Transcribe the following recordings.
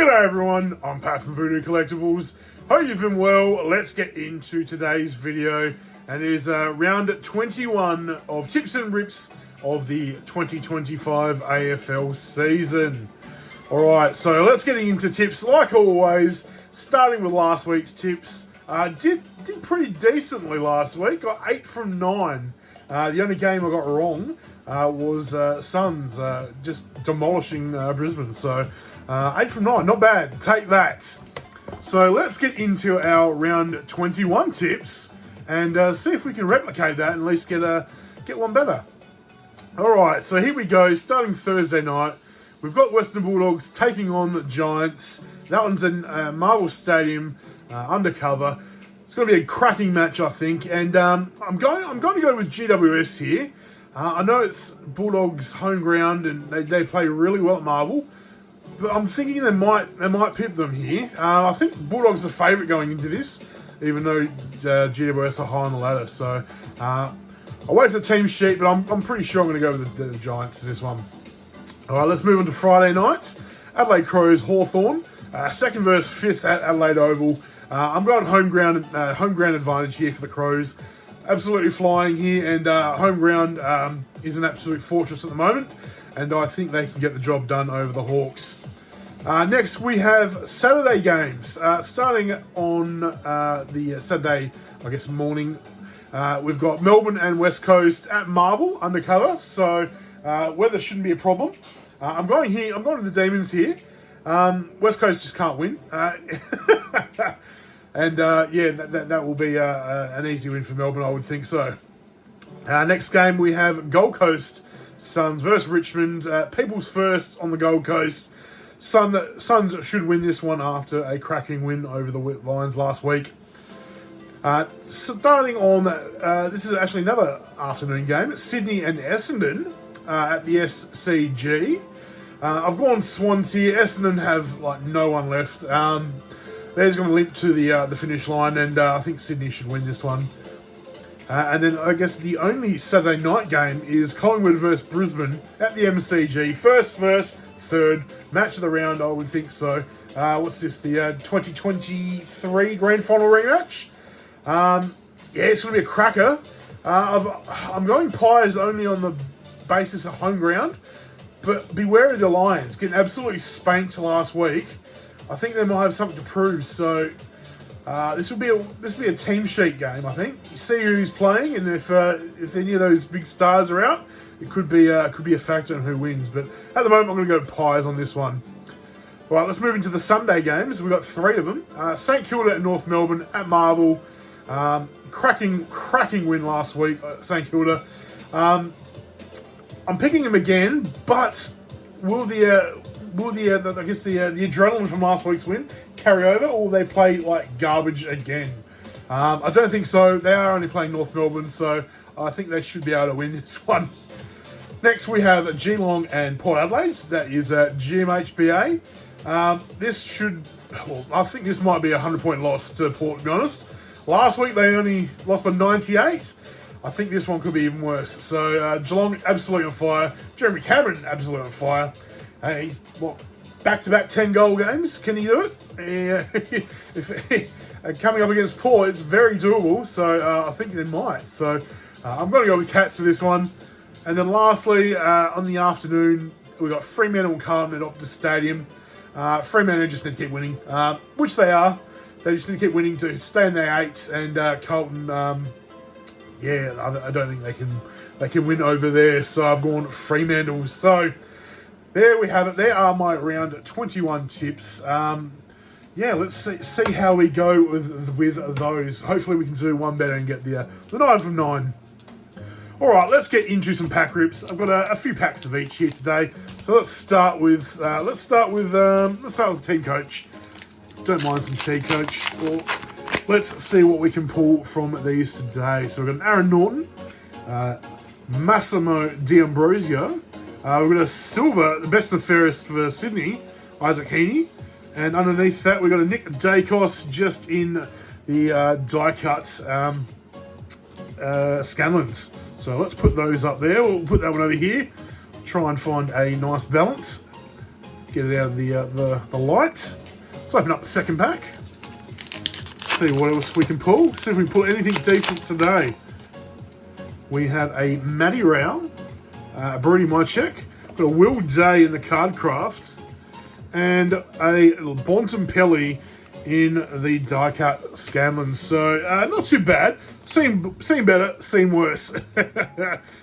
G'day everyone, I'm Pat from Footy Collectibles. Hope you've been well. Let's get into today's video, and it is round 21 of tips and rips of the 2025 AFL season. Alright, so let's get into tips like always, starting with last week's tips. Did pretty decently last week, got 8 from 9. The only game I got wrong was Suns just demolishing Brisbane. So 8 from 9, not bad. Take that. So let's get into our round 21 tips and see if we can replicate that and at least get one better. All right, so here we go. Starting Thursday night, we've got Western Bulldogs taking on the Giants. That one's in Marvel Stadium, undercover. It's going to be a cracking match, I think, and I'm going to go with GWS here. I know it's Bulldogs' home ground, and they play really well at Marvel, but I'm thinking they might pip them here. I think Bulldogs are favourite going into this, even though GWS are high on the ladder. So I'll wait for the team sheet, but I'm pretty sure I'm going to go with the Giants in this one. All right, let's move on to Friday night. Adelaide Crows, Hawthorn, second versus fifth at Adelaide Oval. I'm going home ground advantage here for the Crows. Absolutely flying here, and home ground is an absolute fortress at the moment, and I think they can get the job done over the Hawks. Next, we have Saturday games. Starting on the Saturday, I guess, morning, we've got Melbourne and West Coast at Marvel, undercover, so weather shouldn't be a problem. I'm going to the Demons here. West Coast just can't win. And yeah, that will be an easy win for Melbourne, I would think so. Next game, we have Gold Coast Suns versus Richmond. People's first on the Gold Coast. Suns should win this one after a cracking win over the Lions last week. Starting on, this is actually another afternoon game. It's Sydney and Essendon at the SCG. I've gone Swans here. Essendon have no one left. They're just going to limp to the finish line, and I think Sydney should win this one. And then I guess the only Saturday night game is Collingwood versus Brisbane at the MCG. First, third match of the round, I would think so. What's this? The 2023 Grand Final rematch. Yeah, it's going to be a cracker. I'm going Pies only on the basis of home ground, but beware of the Lions getting absolutely spanked last week. I think they might have something to prove, so this will be a team sheet game. I think you see who's playing, and if any of those big stars are out, it could be a factor in who wins. But at the moment, I'm going to go Pies on this one. All right, let's move into the Sunday games. We've got 3 of them. St Kilda and North Melbourne at Marvel. Cracking win last week, St Kilda. I'm picking them again, but will the adrenaline from last week's win carry over, or will they play like garbage again? I don't think so. They are only playing North Melbourne, so I think they should be able to win this one. Next, we have Geelong and Port Adelaide. That is GMHBA. I think this might be a 100-point loss to Port, to be honest. Last week, they only lost by 98. I think this one could be even worse. So Geelong, absolutely on fire. Jeremy Cameron, absolutely on fire. He's back-to-back 10-goal games. Can he do it? Coming up against Port, it's very doable. So I think they might. So I'm going to go with Cats for this one. And then lastly, on the afternoon, we've got Fremantle and Carlton at Optus Stadium. Fremantle just need to keep winning, which they are. They just need to keep winning to stay in their 8. And Carlton, yeah, I don't think they can win over there. So I've gone Fremantle. So there we have it. There are my round 21 tips. Yeah, let's see how we go with those. Hopefully we can do one better and get the 9 from 9. All right, let's get into some pack rips. I've got a few packs of each here today. So let's start with Team Coach. Don't mind some Team Coach. Well, let's see what we can pull from these today. So we've got an Aaron Norton, Massimo D'Ambrosio. We've got a silver, the best and the fairest for Sydney, Isaac Heaney. And underneath that, we've got a Nick Dacos just in the die cut Scanlons. So let's put those up there. We'll put that one over here. Try and find a nice balance. get it out of the light. Let's open up the second pack. See what else we can pull. See if we can pull anything decent today. We have a Matty Rao, a Brody Mychek, got a Will Day in the card craft, and a Bontempelli in the die cut Scanlon. So not too bad. Seen better, seen worse.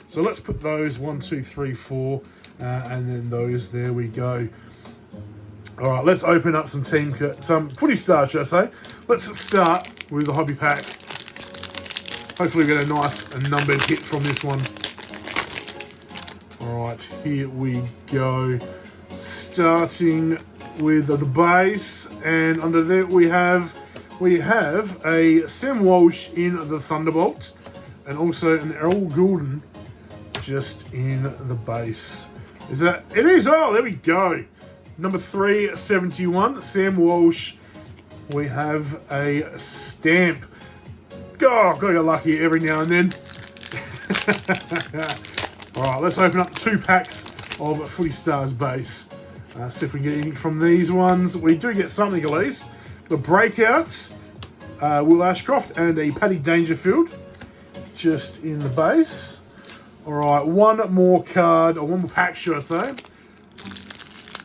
So let's put those 1, 2, 3, 4, and then those. There we go. All right, let's open up some Footy Stars, should I say. Let's start with the hobby pack. Hopefully we get a nice numbered hit from this one. All right, here we go. Starting with the base, and under there we have a Sam Walsh in the Thunderbolt, and also an Errol Goulden just in the base. Is that it? Is oh, there we go. Number 371, Sam Walsh. We have a stamp. Oh, gotta get lucky every now and then. All right, let's open up 2 packs of Footy Stars base. See if we can get anything from these ones. We do get something at least. The breakouts, Will Ashcroft and a Paddy Dangerfield, just in the base. All right, one more card, or one more pack, should I say.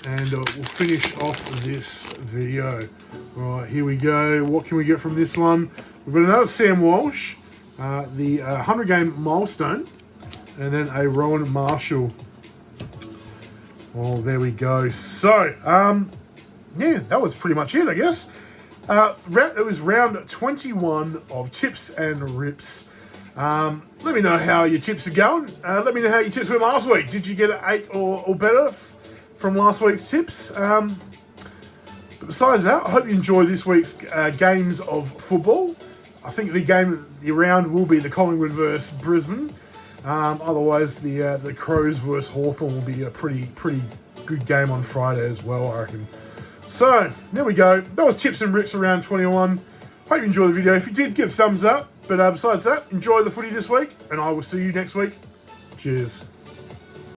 And we'll finish off this video. All right, here we go. What can we get from this one? We've got another Sam Walsh, the 100-game milestone, and then a Rowan Marshall. Oh, there we go. So, yeah, that was pretty much it, I guess. It was round 21 of Tips and Rips. Let me know how your tips are going. Let me know how your tips went last week. Did you get an 8 or better from last week's tips? But besides that, I hope you enjoy this week's games of football. I think the round will be the Collingwood versus Brisbane. Otherwise, the Crows versus Hawthorn will be a pretty good game on Friday as well, I reckon. So, there we go. That was Tips and Rips around 21. Hope you enjoyed the video. If you did, give a thumbs up. But besides that, enjoy the footy this week, and I will see you next week. Cheers.